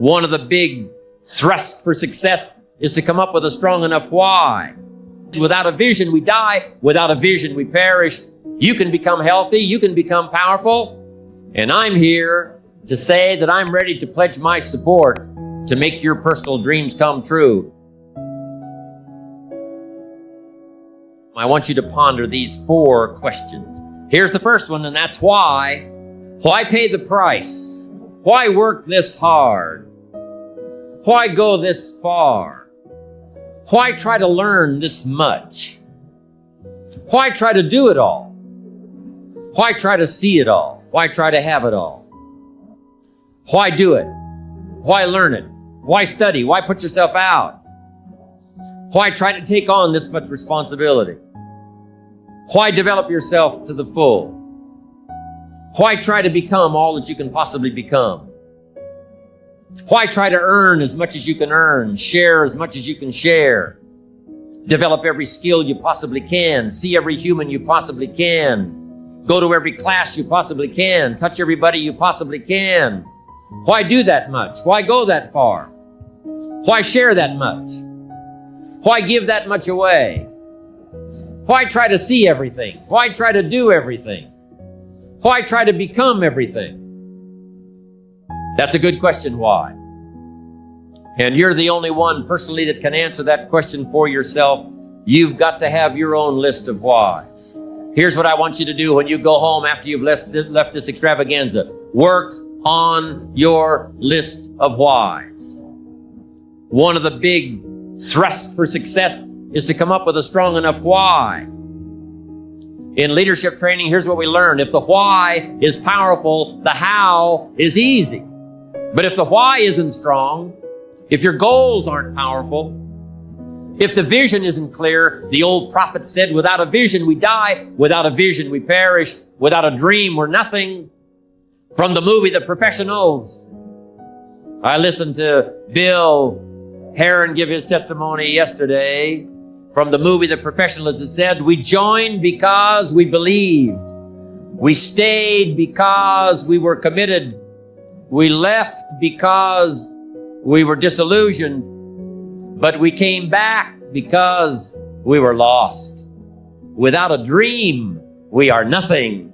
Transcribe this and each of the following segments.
One of the big thrusts for success is to come up with a strong enough why. Without a vision, we die. Without a vision, we perish. You can become healthy. You can become powerful. And I'm here to say that I'm ready to pledge my support to make your personal dreams come true. I want you to ponder these 4 questions. Here's the first one, and that's why. Why pay the price? Why work this hard? Why go this far? Why try to learn this much? Why try to do it all? Why try to see it all? Why try to have it all? Why do it? Why learn it? Why study? Why put yourself out? Why try to take on this much responsibility? Why develop yourself to the full? Why try to become all that you can possibly become? Why try to earn as much as you can earn, share as much as you can share, develop every skill you possibly can, see every human you possibly can, go to every class you possibly can, touch everybody you possibly can? Why do that much? Why go that far? Why share that much? Why give that much away? Why try to see everything? Why try to do everything? Why try to become everything? That's a good question, why? And you're the only one personally that can answer that question for yourself. You've got to have your own list of whys. Here's what I want you to do when you go home after you've left this extravaganza. Work on your list of whys. One of the big thrusts for success is to come up with a strong enough why. In leadership training, here's what we learn. If the why is powerful, the how is easy. But if the why isn't strong, if your goals aren't powerful, if the vision isn't clear, the old prophet said, without a vision we die, without a vision we perish, without a dream we're nothing. From the movie The Professionals, I listened to Bill Heron give his testimony yesterday. From the movie The Professionals, it said, we joined because we believed. We stayed because we were committed. We left because we were disillusioned. But we came back because we were lost. Without a dream, we are nothing.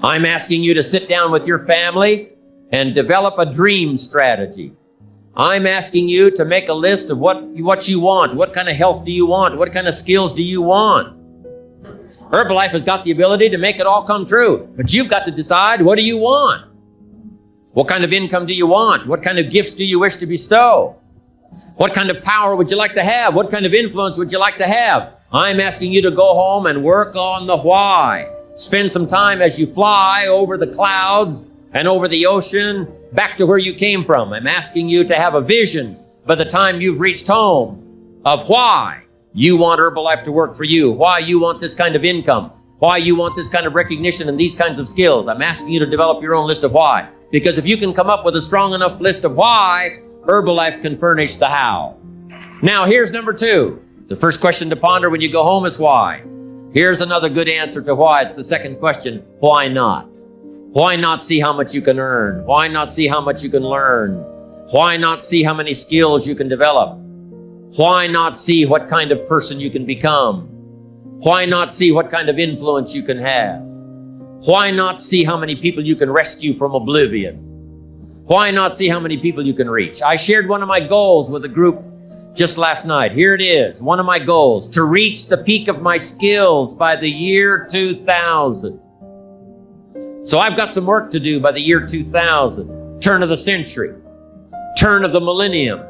I'm asking you to sit down with your family and develop a dream strategy. I'm asking you to make a list of what you want. What kind of health do you want? What kind of skills do you want? Herbalife has got the ability to make it all come true, but you've got to decide, what do you want? What kind of income do you want? What kind of gifts do you wish to bestow? What kind of power would you like to have? What kind of influence would you like to have? I'm asking you to go home and work on the why. Spend some time as you fly over the clouds and over the ocean back to where you came from. I'm asking you to have a vision by the time you've reached home of why you want Herbalife to work for you, why you want this kind of income, why you want this kind of recognition and these kinds of skills. I'm asking you to develop your own list of why. Because if you can come up with a strong enough list of why, Herbalife can furnish the how. Now, here's number 2. The first question to ponder when you go home is why. Here's another good answer to why. It's the second question. Why not? Why not see how much you can earn? Why not see how much you can learn? Why not see how many skills you can develop? Why not see what kind of person you can become? Why not see what kind of influence you can have? Why not see how many people you can rescue from oblivion? Why not see how many people you can reach? I shared one of my goals with a group just last night. Here it is. One of my goals, to reach the peak of my skills by the year 2000. So I've got some work to do by the year 2000, turn of the century, turn of the millennium.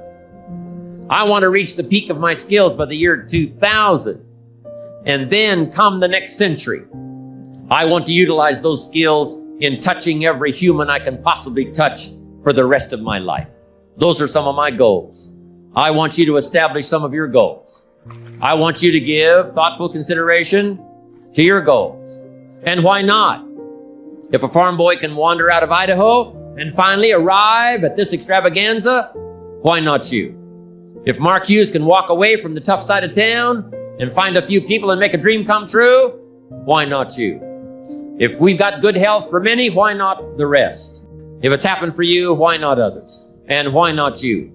I want to reach the peak of my skills by the year 2000. And then come the next century, I want to utilize those skills in touching every human I can possibly touch for the rest of my life. Those are some of my goals. I want you to establish some of your goals. I want you to give thoughtful consideration to your goals. And why not? If a farm boy can wander out of Idaho and finally arrive at this extravaganza, why not you? If Mark Hughes can walk away from the tough side of town and find a few people and make a dream come true, why not you? If we've got good health for many, why not the rest? If it's happened for you, why not others? And why not you?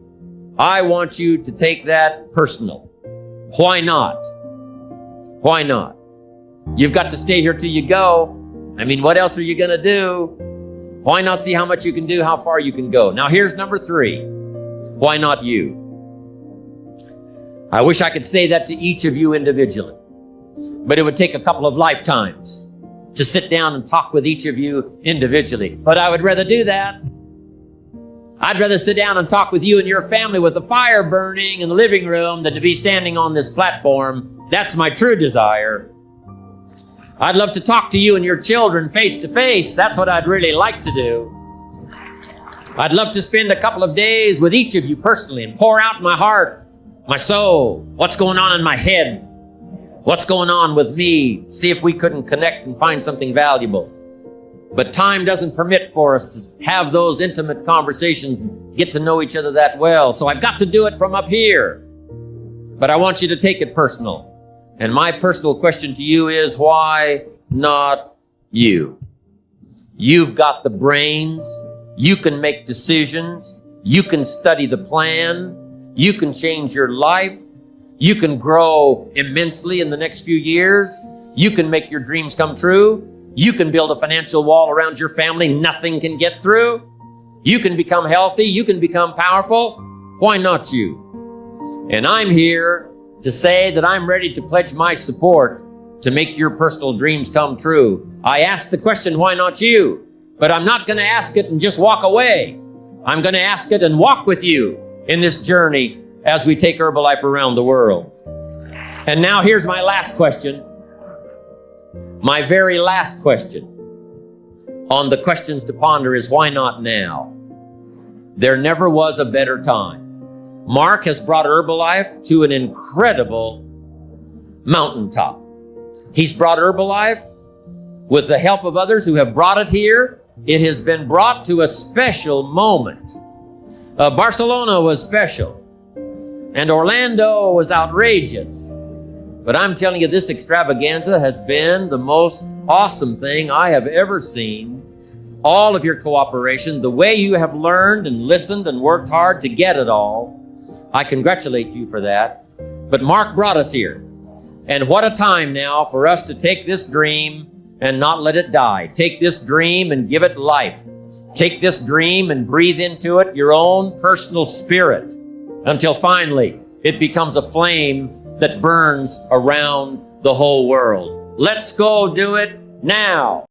I want you to take that personal. Why not? Why not? You've got to stay here till you go. I mean, what else are you going to do? Why not see how much you can do, how far you can go? Now, here's number 3. Why not you? I wish I could say that to each of you individually, but it would take a couple of lifetimes to sit down and talk with each of you individually. But I would rather do that. I'd rather sit down and talk with you and your family with the fire burning in the living room than to be standing on this platform. That's my true desire. I'd love to talk to you and your children face to face. That's what I'd really like to do. I'd love to spend a couple of days with each of you personally and pour out my heart, my soul, what's going on in my head, what's going on with me, see if we couldn't connect and find something valuable. But time doesn't permit for us to have those intimate conversations and get to know each other that well. So I've got to do it from up here. But I want you to take it personal. And my personal question to you is, why not you? You've got the brains. You can make decisions. You can study the plan. You can change your life. You can grow immensely in the next few years. You can make your dreams come true. You can build a financial wall around your family nothing can get through. You can become healthy. You can become powerful. Why not you? And I'm here to say that I'm ready to pledge my support to make your personal dreams come true. I asked the question, why not you? But I'm not going to ask it and just walk away. I'm going to ask it and walk with you in this journey as we take Herbalife around the world. And now here's my last question. My very last question on the questions to ponder is, why not now? There never was a better time. Mark has brought Herbalife to an incredible mountaintop. He's brought Herbalife with the help of others who have brought it here. It has been brought to a special moment. Barcelona was special, and Orlando was outrageous. But I'm telling you, this extravaganza has been the most awesome thing I have ever seen. All of your cooperation, the way you have learned and listened and worked hard to get it all, I congratulate you for that. But Mark brought us here. And what a time now for us to take this dream and not let it die. Take this dream and give it life. Take this dream and breathe into it your own personal spirit until finally it becomes a flame that burns around the whole world. Let's go do it now.